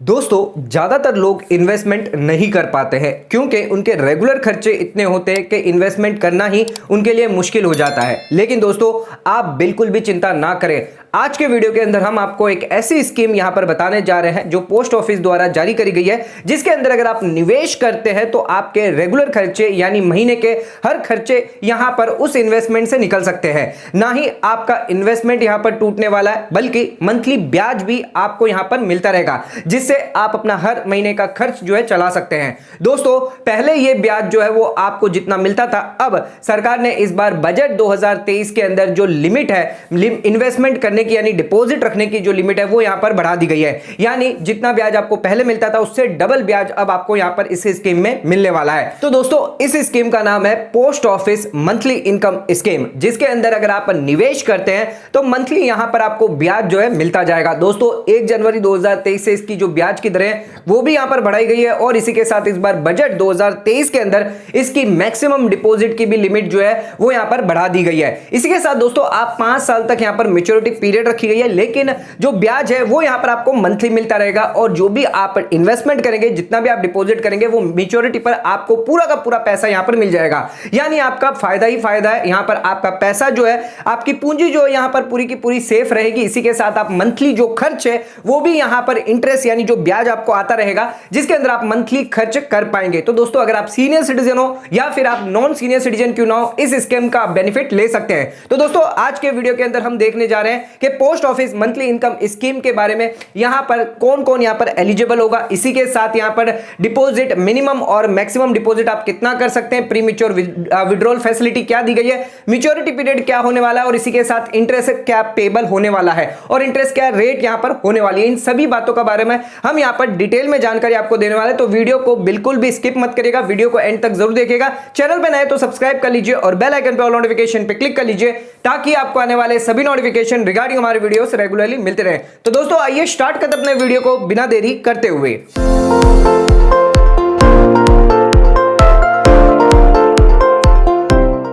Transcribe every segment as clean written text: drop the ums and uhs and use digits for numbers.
दोस्तों ज्यादातर लोग इन्वेस्टमेंट नहीं कर पाते हैं क्योंकि उनके रेगुलर खर्चे इतने होते हैं कि इन्वेस्टमेंट करना ही उनके लिए मुश्किल हो जाता है। लेकिन दोस्तों आप बिल्कुल भी चिंता ना करें। आज के वीडियो के अंदर हम आपको एक ऐसी स्कीम यहां पर बताने जा रहे हैं जो पोस्ट ऑफिस द्वारा जारी करी गई है, जिसके अंदर अगर आप निवेश करते हैं तो आपके रेगुलर खर्चे यानी महीने के हर खर्चे यहां पर उस इन्वेस्टमेंट से निकल सकते हैं। ना ही आपका इन्वेस्टमेंट यहां पर टूटने वाला है बल्कि मंथली ब्याज भी आपको यहां पर मिलता रहेगा, जिससे आप अपना हर महीने का खर्च जो है चला सकते हैं। दोस्तों पहले ये ब्याज जो है वो आपको जितना मिलता था, अब सरकार ने इस बार बजट 2023 के अंदर जो लिमिट है इन्वेस्टमेंट करने की यानी डिपॉजिट रखने की जो लिमिट है वो यहां पर बढ़ा दी गई है। यानी जितना ब्याज आपको पहले मिलता था उससे डबल ब्याज अब आपको यहां पर इस स्कीम में मिलने वाला है। तो दोस्तों इस स्कीम का नाम है post office monthly income scheme, जिसके अंदर अगर आप निवेश करते हैं तो मंथली यहां पर आपको ब्याज जो है मिलता जाएगा। दोस्तों 1 जनवरी 2023 से इसकी जो ब्याज की दरें वो भी यहां पर बढ़ाई गई है और इसी के साथ इस बार बजट 2023 के अंदर इसकी मैक्सिमम डिपॉजिट की भी लिमिट जो है वो यहां पर बढ़ा दी गई है। इसी के साथ दोस्तों आप 5 साल तक यहां पर मैच्योरिटी पीरियड रखी गई है, लेकिन जो ब्याज है वो यहां पर आपको मंथली मिलता रहेगा और जो भी आप इन्वेस्टमेंट करेंगे, जितना भी आप डिपॉजिट करेंगे, वो मैच्योरिटी पर आपको पूरा का पूरा पैसा यहां पर मिल जाएगा। यानी आपका फायदा ही फायदा है। यहां पर आपका पैसा जो है, आपकी पूंजी जो है यहां पर पूरी की पूरी सेफ रहेगी। इसी के साथ आप मंथली जो खर्च है वो भी यहां पर इंटरेस्ट यानी जो ब्याज आपको आता रहेगा, जिसके अंदर आप मंथली खर्च कर पाएंगे। तो दोस्तों अगर आप सीनियर सिटीजन हो या फिर आप नॉन सीनियर सिटीजन क्यों ना हो, इस स्कीम का बेनिफिट ले सकते हैं। तो दोस्तों आज के वीडियो के अंदर हम देखने जा रहे हैं कि post office monthly income scheme के बारे में, यहां पर कौन कौन यहां पर एलिजिबल होगा। इसी के साथ यहां पर डिपॉजिट मिनिमम और मैक्सिमम डिपॉजिट आप कितना कर सकते हैं, प्री मैच्योर विड्रॉल फैसिलिटी क्या दी गई है, मैच्योरिटी पीरियड क्या होने वाला है और इसी के साथ इंटरेस्ट क्या पेबल होने वाला है और इंटरेस्ट क्या रेट यहां पर होने वाली है। इन सभी बातों के बारे में हम यहां पर डिटेल में जानकारी आपको देने वाले हैं। तो वीडियो को बिल्कुल भी स्किप मत करिएगा, वीडियो को एंड तक जरूर देखिएगा। चैनल पे नए तो सब्सक्राइब कर लीजिए और बेल आइकन पे ऑल नोटिफिकेशन पे क्लिक कर लीजिए ताकि आपको आने वाले सभी नोटिफिकेशन रिगार्डिंग हमारे वीडियोस रेगुलरली मिलते रहे। तो दोस्तों आइए स्टार्ट करते हैं अपने वीडियो को बिना देरी करते हुए।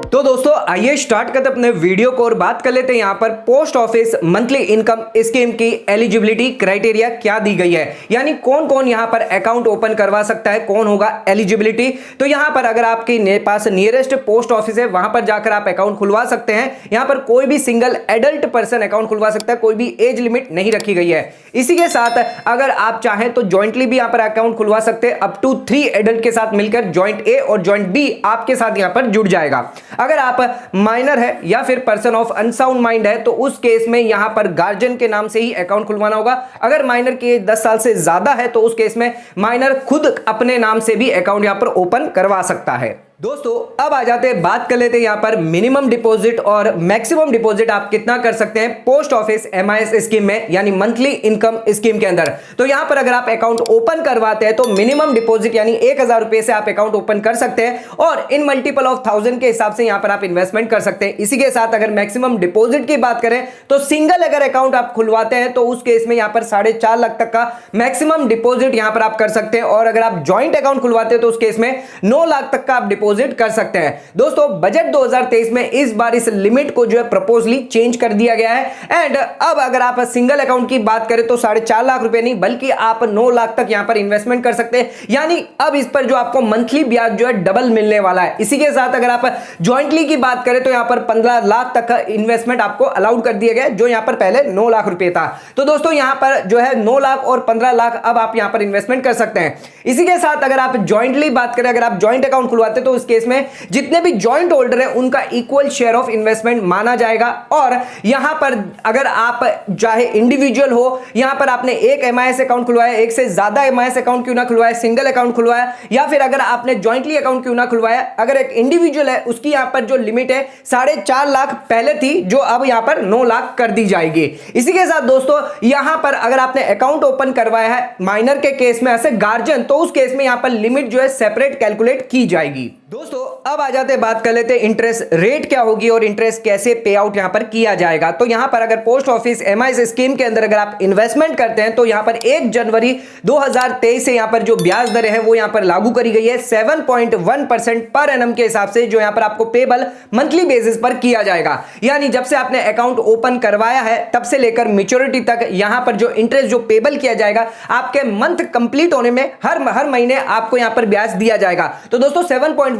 तो दोस्तों आइए स्टार्ट करते अपने वीडियो को और बात कर लेते हैं यहां पर post office monthly income scheme की एलिजिबिलिटी क्राइटेरिया क्या दी गई है, यानी कौन कौन यहां पर अकाउंट ओपन करवा सकता है, कौन होगा एलिजिबिलिटी। तो यहां पर अगर आपके पास नियरेस्ट पोस्ट ऑफिस है वहां पर जाकर आप अकाउंट खुलवा सकते हैं। यहां पर कोई भी सिंगल एडल्ट पर्सन अकाउंट खुलवा सकता है, कोई भी एज लिमिट नहीं रखी गई है। इसी के साथ अगर आप चाहें तो ज्वाइंटली भी यहां पर अकाउंट खुलवा सकते हैं, अप टू 3 एडल्ट के साथ मिलकर ज्वाइंट ए और ज्वाइंट बी आपके साथ यहां पर जुड़ जाएगा। अगर आप माइनर है या फिर पर्सन ऑफ अनसाउंड माइंड है तो उस केस में यहां पर गार्जियन के नाम से ही अकाउंट खुलवाना होगा। अगर माइनर की एज 10 साल से ज्यादा है तो उस केस में माइनर खुद अपने नाम से भी अकाउंट यहां पर ओपन करवा सकता है। दोस्तों अब आ जाते हैं, बात कर लेते हैं यहां पर मिनिमम डिपॉजिट और मैक्सिमम डिपॉजिट आप कितना कर सकते हैं पोस्ट ऑफिस एमआईएस स्कीम में यानी मंथली इनकम स्कीम के अंदर। तो यहां पर अगर आप अकाउंट ओपन करवाते हैं तो मिनिमम डिपॉजिट यानी 1000 रुपए से आप अकाउंट ओपन कर सकते हैं और इन मल्टीपल ऑफ 1000 के हिसाब से यहां पर आप इन्वेस्टमेंट कर सकते हैं। इसी के साथ अगर मैक्सिमम डिपॉजिट की बात करें तो सिंगल अगर अकाउंट आप खुलवाते हैं तो उस केस में यहां पर 4.5 लाख तक का मैक्सिमम डिपॉजिट यहां पर आप कर सकते हैं और अगर आप ज्वाइंट अकाउंट खुलवाते हैं तो उस केस में 9 लाख तक का आप डिपॉजिट कर सकते हैं। दोस्तों बजट 2023 में इस बार इस लिमिट को जो है प्रपोजली चेंज कर दिया गया है एंड अब अगर आप सिंगल अकाउंट की बात करें तो 4.5 लाख रुपए नहीं बल्कि आप 9 लाख तक यहां पर इन्वेस्टमेंट कर सकते हैं। यानी अब इस पर जो आपको मंथली ब्याज जो है डबल मिलने वाला है। इसी के साथ अगर आप ज्वाइंटली की बात करें तो यहां पर 15 लाख तक का इन्वेस्टमेंट आपको अलाउड कर दिया गया, जो यहां पर पहले 9 लाख रुपए था। तो दोस्तों यहां पर जो है 9 लाख और 15 लाख अब आप यहां पर इन्वेस्टमेंट कर सकते हैं। इसी के साथ अगर आप ज्वाइंटली बात करें, अगर आप ज्वाइंट अकाउंट खुलवाते तो उस केस में जितने भी जॉइंट होल्डर है उनका इक्वल शेयर ऑफ इन्वेस्टमेंट माना जाएगा। और यहां पर अगर आप चाहे इंडिविजुअल हो, यहां पर आपने एक एमआईएस अकाउंट खुलवाया, एक से ज्यादा एमआईएस अकाउंट क्यों ना खुलवाया, सिंगल अकाउंट खुलवाया या फिर अगर आपने जॉइंटली अकाउंट क्यों ना खुलवाया, अगर एक इंडिविजुअल है उसकी यहां पर जो लिमिट है 4.5 लाख पहले थी जो अब यहां पर 9 लाख कर दी जाएगी। इसी के साथ दोस्तों यहां पर अगर आपने अकाउंट ओपन करवाया है माइनर के केस में ऐसे गार्जियन, तो उस केस में यहां पर लिमिट जो है सेपरेट कैलकुलेट की जाएगी। दोस्तों अब आ जाते बात कर लेते हैं इंटरेस्ट रेट क्या होगी और इंटरेस्ट कैसे पे आउट यहां पर किया जाएगा। तो यहां पर अगर पोस्ट ऑफिस एमआईएस स्कीम के अंदर अगर आप इन्वेस्टमेंट करते हैं तो यहां पर 1 जनवरी 2023 से यहां पर जो ब्याज दरें हैं वो यहां पर लागू करी गई है 7.1% पर एनम के हिसाब से, जो यहां पर आपको पेबल मंथली बेसिस पर किया जाएगा। यानी जब से आपने अकाउंट ओपन करवाया है तब से लेकर मैच्योरिटी तक यहां पर जो इंटरेस्ट जो पेबल किया जाएगा आपके मंथ कंप्लीट होने में हर महीने आपको यहां पर ब्याज दिया जाएगा। तो दोस्तों 7.1%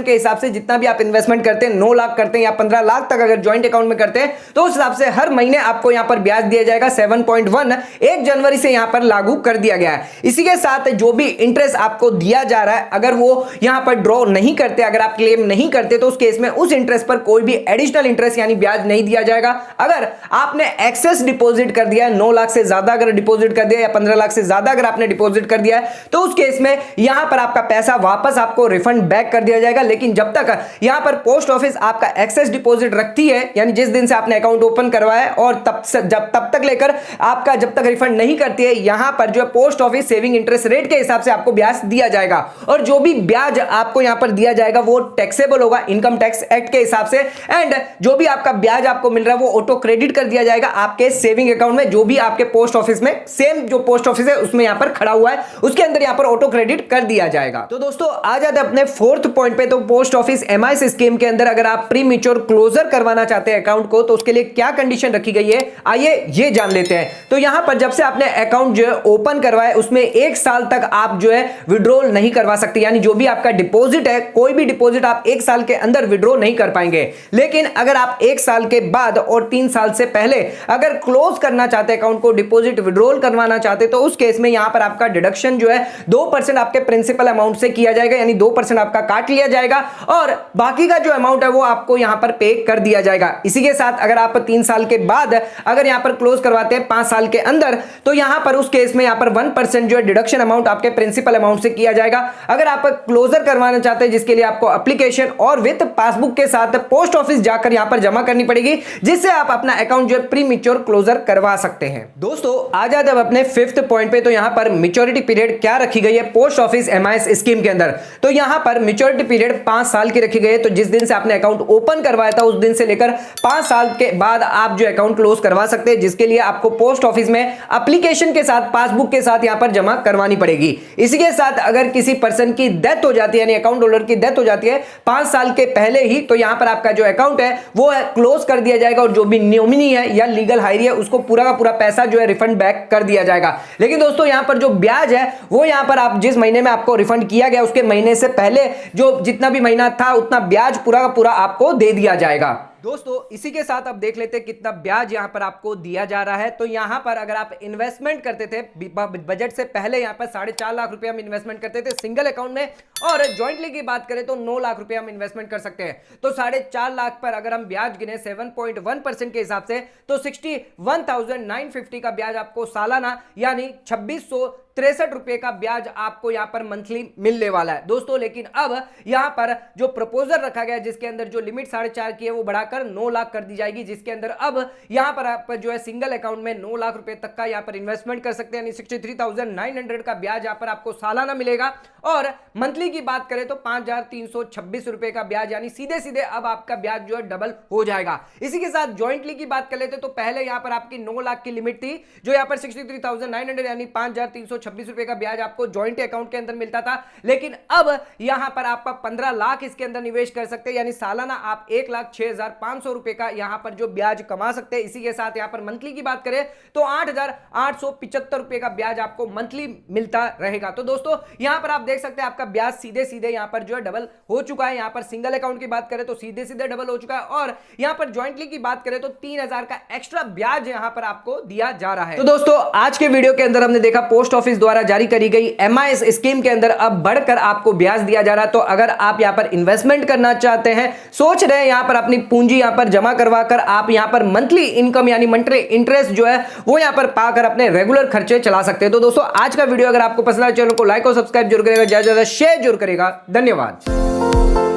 के हिसाब से जितना भी आप इन्वेस्टमेंट करते हैं 9 लाख करते हैं या 15 लाख तक अगर ज्वाइंट अकाउंट में करते हैं तो उस हिसाब से हर महीने आपको यहां पर ब्याज दिया जाएगा 7.1 1 जनवरी से यहां पर लागू कर दिया गया है। इसी के साथ जो भी इंटरेस्ट आपको दिया जा रहा है अगर वो यहां पर ड्रॉ नहीं करते, अगर आप क्लेम नहीं करते तो उस केस में उस इंटरेस्ट पर कोई भी एडिशनल इंटरेस्ट यानी ब्याज नहीं दिया जाएगा। अगर आपने एक्सेस डिपॉजिट कर दिया है 9 लाख से ज्यादा अगर डिपॉजिट कर दिया या 15 लाख से ज्यादा अगर आपने डिपॉजिट कर दिया है तो उस केस में यहां पर आपका पैसा वापस आपको रिफंड बैक कर दिया जाएगा। लेकिन जब तक यहां पर पोस्ट ऑफिस आपका एक्सेस डिपॉजिट रखती है यानी जिस दिन से आपने अकाउंट ओपन करवाया है और तब तक लेकर आपका जब तक रिफंड नहीं करती है यहां पर जो post office saving interest rate के हिसाब से आपको ब्याज दिया जाएगा। और जो भी ब्याज आपको यहां पर दिया जाएगा वो टैक्सेबल होगा इनकम टैक्स एक्ट के हिसाब से। एंड जो भी आपका ब्याज आपको मिल रहा है वो ऑटो क्रेडिट कर दिया जाएगा आपके सेविंग अकाउंट में, जो भी आपके पोस्ट ऑफिस में सेम जो पोस्ट ऑफिस है उसमें यहां पर खड़ा हुआ है उसके अंदर यहां पर ऑटो क्रेडिट कर दिया जाएगा। तो दोस्तों आ जाते हैं अपने फोर्थ पॉइंट पे। तो पोस्ट ऑफिस एमआईएस स्कीम के अंदर अगर आप प्री मैच्योर क्लोजर करवाना चाहते हैं अकाउंट को तो उसके लिए क्या कंडीशन रखी गई है आइए ये जान लेते हैं। तो यहां पर जब से आपने अकाउंट जो है ओपन करवाया उसमें 1 साल तक आप जो है विड्रॉल नहीं करवा सकते, यानी जो भी आपका डिपॉजिट है कोई भी डिपॉजिट आप 1 साल के अंदर विड्रॉ नहीं कर पाएंगे। लेकिन अगर आप 1 साल के बाद और 3 साल से पहले अगर क्लोज करना चाहते अकाउंट को, डिपॉजिट विड्रॉल करवाना चाहते तो उस केस में यहां पर आपका डिडक्शन जो है 2% आपके प्रिंसिपल अमाउंट से किया जाएगा, यानी 2% आपका काट लिया जाएगा और बाकी का जो अमाउंट है वो आपको यहां पर पे कर दिया जाएगा। इसी के साथ अगर आप 3 साल के बाद अगर यहां पर क्लोज करवाते हैं 5 साल के अंदर तो यहां पर उस केस में यहां पर 1% जो है डिडक्शन अमाउंट आपके प्रिंसिपल अमाउंट से किया जाएगा। अगर आप क्लोजर करवाना चाहते हैं जिसके लिए आपको एप्लीकेशन और विद पासबुक के साथ पोस्ट ऑफिस जाकर यहां पर जमा करनी पड़ेगी, जिससे आप अपना अकाउंट जो है प्री मैच्योर क्लोजर करवा सकते हैं। दोस्तों आ जाते हैं अपने 5th पॉइंट पे। तो यहां पर मैच्योरिटी पीरियड क्या रखी गई है पोस्ट ऑफिस एमआईएस स्कीम के अंदर। तो यहां पर मैच्योरिटी पीरियड 5 साल की रखी गई है। तो जिस दिन से आपने अकाउंट ओपन करवाया था उस दिन से लेकर 5 साल के बाद आप जो अकाउंट क्लोज करवा सकते हैं, जिसके लिए आपको पोस्ट ऑफिस में एप्लीकेशन के साथ पासबुक के साथ यहां पर जमा करवानी पड़ेगी। इसी के साथ अगर किसी पर्सन की डेथ हो जाती है यानी अकाउंट होल्डर की डेथ हो जाती है 5 साल के पहले ही तो यहां पर आपका जो अकाउंट है वो क्लोज कर दिया जाएगा और जो भी नॉमिनी है या लीगल हायरी है उसको पूरा का पूरा पैसा जो है रिफंड बैक कर दिया जाएगा। लेकिन दोस्तों यहां पर जो ब्याज है वो यहां पर आप जिस महीने में आपको रिफंड किया गया उसके महीने से पहले जो जितना भी महीना था उतना ब्याज पूरा का पूरा आपको दे दिया जाएगा। दोस्तों इसी के साथ अब देख लेते हैं कितना ब्याज यहां पर आपको दिया जा रहा है। तो यहां पर अगर आप इन्वेस्टमेंट करते थे बजट से पहले यहां पर 4.5 लाख रुपए हम इन्वेस्टमेंट करते थे सिंगल अकाउंट में, और ज्वाइंटली की बात करें तो 9 लाख रुपए हम इन्वेस्टमेंट कर सकते हैं। तो 4.5 लाख पर अगर हम ब्याज गिने 7.1% के हिसाब से तो 61,950 का ब्याज आपको सालाना यानी 2663 रुपए का ब्याज आपको यहां पर मंथली मिलने वाला है दोस्तों। लेकिन अब यहां पर जो प्रपोजल रखा गया जिसके अंदर जो लिमिट 4.5 की है वो बढ़ाकर 9 लाख कर दी जाएगी, जिसके अंदर अब यहां पर आप जो है सिंगल अकाउंट में 9 लाख रुपए तक का यहां पर इन्वेस्टमेंट कर सकते हैं, यानी 63,900 का ब्याज यहां पर आपको सालाना मिलेगा। और मंथली की बात करें तो 5,326 रुपए का ब्याज, यानी सीधे सीधे अब आपका ब्याज जो है डबल हो जाएगा। इसी के साथ ज्वाइंटली की बात कर लेते तो पहले यहां पर आपकी 9 लाख की लिमिट थी जो यहां पर 63,900 यानी 5,326 रुपए का ब्याज आपको ज्वाइंट अकाउंट के अंदर मिलता था। लेकिन अब यहां पर आपका 15 लाख इसके अंदर निवेश कर सकते हैं, यानी सालाना आप 1,06,500 रुपए का यहां पर जो ब्याज कमा सकते हैं। इसी के साथ यहां पर मंथली की बात करें तो 8,875 रुपए का ब्याज आपको मंथली मिलता रहेगा। तो दोस्तों यहां पर आप देख सकते हैं आपका ब्याज सीधे सीधे यहां पर जो है डबल हो चुका है। यहां पर सिंगल अकाउंट की बात करें तो सीधे सीधे डबल हो चुका है, और यहां पर ज्वाइंटली की बात करें तो 3,000 का एक्स्ट्रा ब्याज यहां पर आपको दिया जा रहा है। तो दोस्तों आज के वीडियो के अंदर हमने देखा पोस्ट ऑफिस द्वारा जारी करी गई एमआईएस स्कीम के अंदर अब बढ़कर आपको ब्याज दिया जा रहा है। तो अगर आप यहां पर इन्वेस्टमेंट करना चाहते हैं, सोच रहे हैं यहां पर अपनी पूंजी यहां पर जमा करवाकर आप यहां पर मंथली इनकम यानी मंथली इंटरेस्ट जो है वो यहां पर पाकर अपने रेगुलर खर्चे चला सकते हैं। तो दोस्तों आज का वीडियो अगर आपको पसंद आए चैनल को लाइक और सब्सक्राइब जरूर करेगा, ज्यादा से ज्यादा शेयर जरूर करेगा। धन्यवाद।